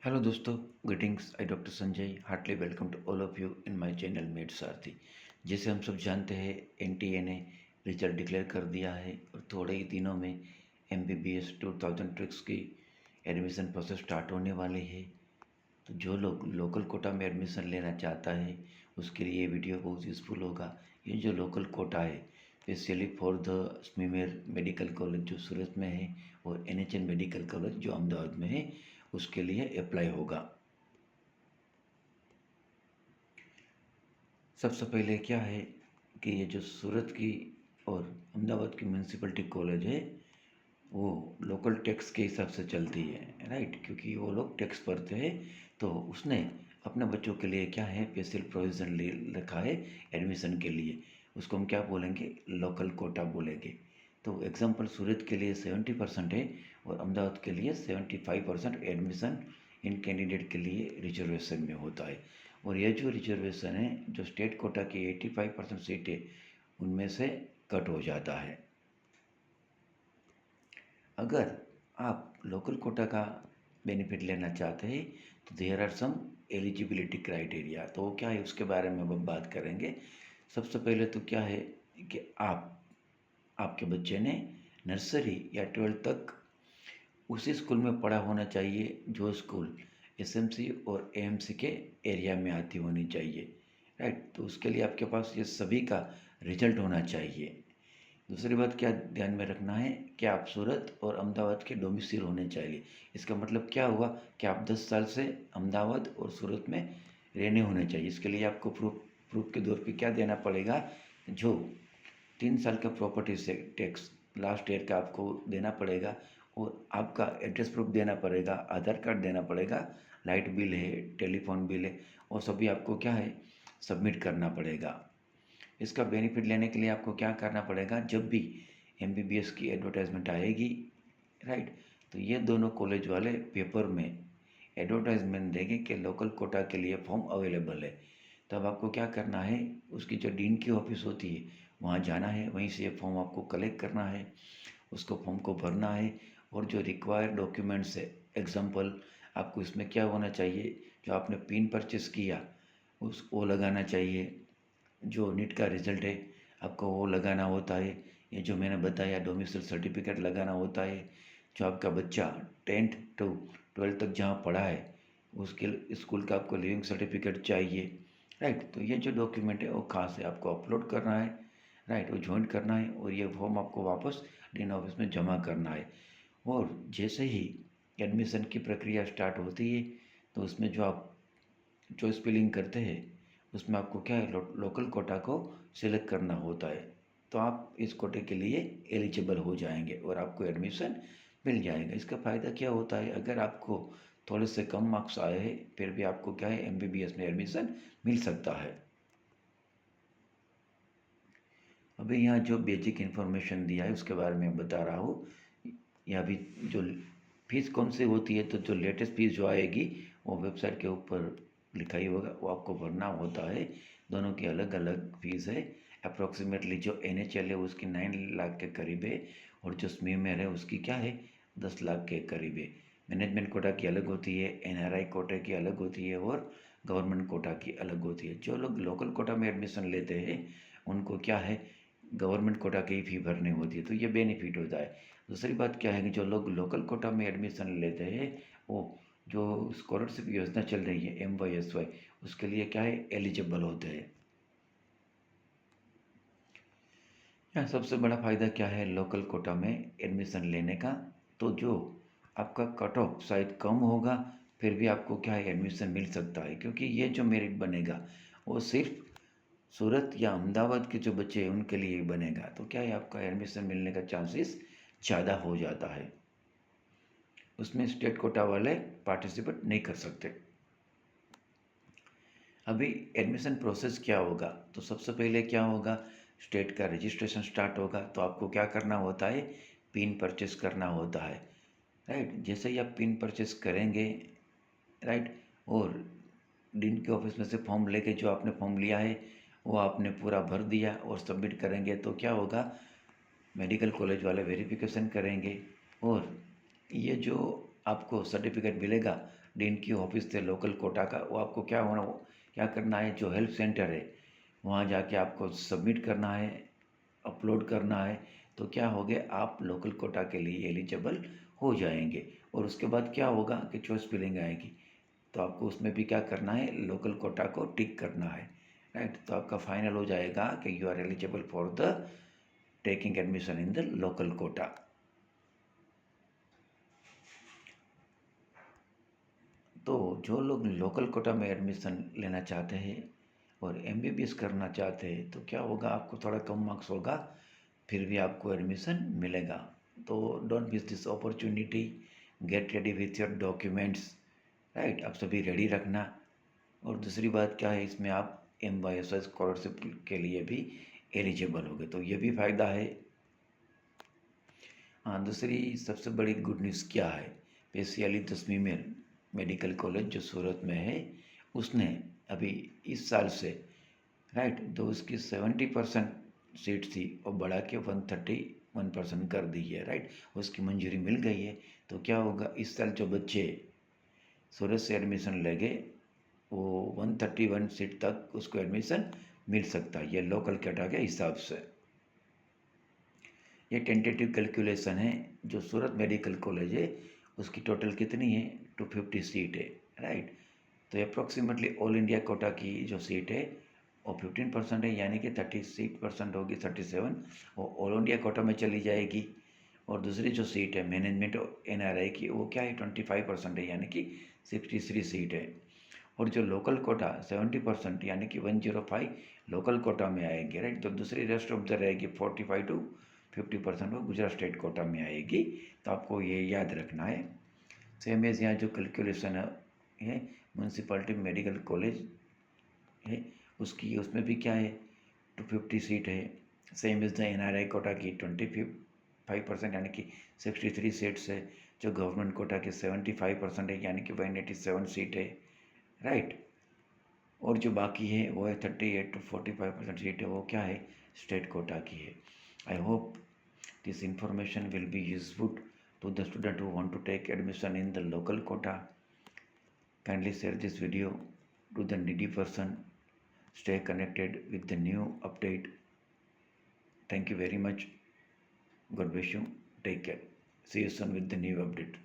Hello दोस्तों, greetings. I doctor Sanjay heartily welcome to all of you in my channel Med Sarathi. जैसे हम सब जानते हैं, एनटीए ने रिजल्ट डिक्लेयर कर दिया है और थोड़े ही दिनों में एमबीबीएस 2006 की एडमिशन प्रोसेस स्टार्ट होने वाली है। तो जो लोग लोकल कोटा में एडमिशन लेना चाहता है उसके लिए ये वीडियो बहुत यूज़फुल होगा। ये जो लोकल कोटा है specially for the SMIMER medical college जो सूरत में है और एनएचएन मेडिकल कॉलेज जो अहमदाबाद में है उसके लिए अप्लाई होगा। सबसे पहले क्या है कि ये जो सूरत की और अहमदाबाद की म्यूनसिपलिटी कॉलेज है वो लोकल टैक्स के हिसाब से चलती है, राइट। क्योंकि वो लोग टैक्स भरते हैं तो उसने अपने बच्चों के लिए क्या है स्पेशल प्रोविज़न ले रखा है एडमिशन के लिए। उसको हम क्या बोलेंगे, लोकल कोटा बोलेंगे। तो एग्जांपल सूरत के लिए 70% है और अहमदाबाद के लिए 75% एडमिशन इन कैंडिडेट के लिए रिजर्वेशन में होता है। और ये जो रिजर्वेशन है जो स्टेट कोटा की 85% सीट है उनमें से कट हो जाता है। अगर आप लोकल कोटा का बेनिफिट लेना चाहते हैं तो there are some eligibility criteria. तो क्या है उसके बारे में हम बात करेंगे। सबसे पहले तो क्या है कि आपके बच्चे ने नर्सरी या 12th तक उसी स्कूल में पढ़ा होना चाहिए जो स्कूल एसएमसी और एएमसी के एरिया में आती होनी चाहिए, राइट। तो उसके लिए आपके पास ये सभी का रिजल्ट होना चाहिए। दूसरी बात क्या ध्यान में रखना है कि आप सूरत और अहमदाबाद के डोमिसाइल होने चाहिए। इसका मतलब क्या हुआ कि आप 10 साल से अहमदाबाद और सूरत में रहने होने चाहिए। इसके लिए आपको प्रूफ के तौर पे क्या देना पड़ेगा, जो 3 साल का प्रॉपर्टी से टैक्स लास्ट ईयर का आपको देना पड़ेगा और आपका एड्रेस प्रूफ देना पड़ेगा, आधार कार्ड देना पड़ेगा, लाइट बिल है, टेलीफोन बिल है, और सभी आपको क्या है सबमिट करना पड़ेगा। इसका बेनिफिट लेने के लिए आपको क्या करना पड़ेगा, जब भी एमबीबीएस की एडवर्टाइजमेंट आएगी, राइट, तो ये दोनों कॉलेज वाले पेपर में एडवर्टाइजमेंट देंगे कि लोकल कोटा के लिए फॉर्म अवेलेबल है। तब आपको क्या करना है, उसकी जो डीन की ऑफिस होती है वहाँ जाना है, वहीं से ये फॉर्म आपको कलेक्ट करना है, उसको फॉर्म को भरना है और जो रिक्वायर्ड डॉक्यूमेंट्स है, एग्जांपल आपको इसमें क्या होना चाहिए, जो आपने पिन परचेस किया उस वो लगाना चाहिए, जो नीट का रिज़ल्ट है आपको वो लगाना होता है, ये जो मैंने बताया डोमिसाइल सर्टिफिकेट लगाना होता है, जो आपका बच्चा 10th to 12th तक जहाँ पढ़ा है उसके स्कूल का आपको लिविंग सर्टिफिकेट चाहिए, राइट। तो ये जो डॉक्यूमेंट है वो खास है आपको अपलोड करना है, राइट, वो ज्वाइन करना है और ये फॉर्म आपको वापस डीन ऑफिस में जमा करना है। और जैसे ही एडमिशन की प्रक्रिया स्टार्ट होती है तो उसमें जो आप चॉइस फिलिंग करते हैं उसमें आपको क्या है लोकल कोटा को सिलेक्ट करना होता है। तो आप इस कोटे के लिए एलिजिबल हो जाएंगे और आपको एडमिशन मिल जाएगा। इसका फ़ायदा क्या होता है, अगर आपको थोड़े से कम मार्क्स आए हैं फिर भी आपको क्या है एमबीबीएस में एडमिशन मिल सकता है। अभी यहाँ जो बेसिक इन्फॉर्मेशन दिया है उसके बारे में बता रहा हूँ। यहाँ भी जो फीस कौन सी होती है, तो जो लेटेस्ट फीस जो आएगी वो वेबसाइट के ऊपर लिखा ही होगा, वो आपको भरना होता है। दोनों की अलग अलग फीस है। अप्रोक्सीमेटली जो एनएचएल है उसकी 9 लाख के करीब है और जो स्मीमेर है उसकी क्या है 10 लाख के करीब है। मैनेजमेंट कोटा की अलग होती है, एनआरआई कोटे की अलग होती है और गवर्नमेंट कोटा की अलग होती है। जो लोग लोकल कोटा में एडमिशन लेते हैं उनको क्या है गवर्नमेंट कोटा की ही फ़ी भरनी होती है, तो ये बेनिफिट होता है। दूसरी बात क्या है कि जो लोग लोकल कोटा में एडमिशन लेते हैं वो जो स्कॉलरशिप योजना चल रही है MYSY उसके लिए क्या है एलिजिबल होते हैं। यहाँ सबसे बड़ा फ़ायदा क्या है लोकल कोटा में एडमिशन लेने का, तो जो आपका कट ऑफ शायद कम होगा फिर भी आपको क्या है एडमिशन मिल सकता है, क्योंकि ये जो मेरिट बनेगा वो सिर्फ सूरत या अहमदाबाद के जो बच्चे हैं उनके लिए ही बनेगा। तो क्या है आपका एडमिशन मिलने का चांसेस ज़्यादा हो जाता है। उसमें स्टेट कोटा वाले पार्टिसिपेट नहीं कर सकते। अभी एडमिशन प्रोसेस क्या होगा, तो सबसे पहले क्या होगा, स्टेट का रजिस्ट्रेशन स्टार्ट होगा। तो आपको क्या करना होता है, पिन परचेस करना होता है, राइट। जैसे ही आप पिन परचेस करेंगे, राइट, और डीन के ऑफिस में से फॉर्म लेके जो आपने फॉर्म लिया है वो आपने पूरा भर दिया और सबमिट करेंगे, तो क्या होगा मेडिकल कॉलेज वाले वेरिफिकेशन करेंगे और ये जो आपको सर्टिफिकेट मिलेगा डीन की ऑफिस से लोकल कोटा का। वो आपको क्या होना, वो क्या करना है, जो हेल्प सेंटर है वहाँ जाके आपको सबमिट करना है, अपलोड करना है। तो क्या हो गया, आप लोकल कोटा के लिए एलिजिबल हो जाएंगे। और उसके बाद क्या होगा कि चॉइस फिलिंग आएगी, तो आपको उसमें भी क्या करना है, लोकल कोटा को टिक करना है, राइट। तो आपका फाइनल हो जाएगा कि you are eligible for the taking admission in the local quota. तो जो लोग लोकल कोटा में एडमिशन लेना चाहते हैं और एमबीबीएस करना चाहते हैं, तो क्या होगा, आपको थोड़ा कम मार्क्स होगा, फिर भी आपको एडमिशन मिलेगा। तो don't miss this opportunity, get ready with your documents, right. आप सभी रेडी रखना। और दूसरी बात क्या है, इसमें आप MYSY स्कॉलरशिप के लिए भी एलिजिबल होगे, तो ये भी फ़ायदा है। हाँ, दूसरी सबसे बड़ी गुड न्यूज़ क्या है, स्पेशली 10वीं में मेडिकल कॉलेज जो सूरत में है, उसने अभी इस साल से, राइट, तो उसकी 70% सीट थी और बढ़ा के 131% कर दी है, राइट। उसकी मंजूरी मिल गई है। तो क्या होगा, इस साल जो बच्चे सूरत से एडमिशन लेंगे वो 131 सीट तक उसको एडमिशन मिल सकता है, ये लोकल कैटा के हिसाब से। ये टेंटेटिव कैलकुलेशन है। जो सूरत मेडिकल कॉलेज है उसकी टोटल कितनी है, 250 सीट है, राइट। तो अप्रॉक्सीमेटली ऑल इंडिया कोटा की जो सीट है वो 15% है, यानी कि 36% होगी, 37 वो ऑल इंडिया कोटा में चली जाएगी। और दूसरी जो सीट है मैनेजमेंट NRI की, वो क्या है, 25% है, यानी कि 63 सीट है। और जो लोकल कोटा 70% यानी कि 105 लोकल कोटा में आएगी, राइट। तो दूसरी रेस्ट ऑफ द रहेगी 45 to 50% वो गुजरात स्टेट कोटा में आएगी। तो आपको ये याद रखना है। सेम एज यहाँ जो कैलकुलेशन है म्यूनसिपलिटी मेडिकल कॉलेज है उसकी, उसमें भी क्या है, 250 सीट है। Same as the NRI quota की 25% यानी कि 63 सीट्स है। जो गवर्नमेंट कोटा की 75% है, यानी कि 187 सीट है, राइट। और जो बाकी है वो है 38 to 45% सीट है, वो क्या है, स्टेट कोटा की है। I hope this information will be useful to the student who want to take admission in the local quota. Kindly share this video to the needy person. Stay connected with the new update. Thank you very much. God bless you. Take care. See you soon with the new update.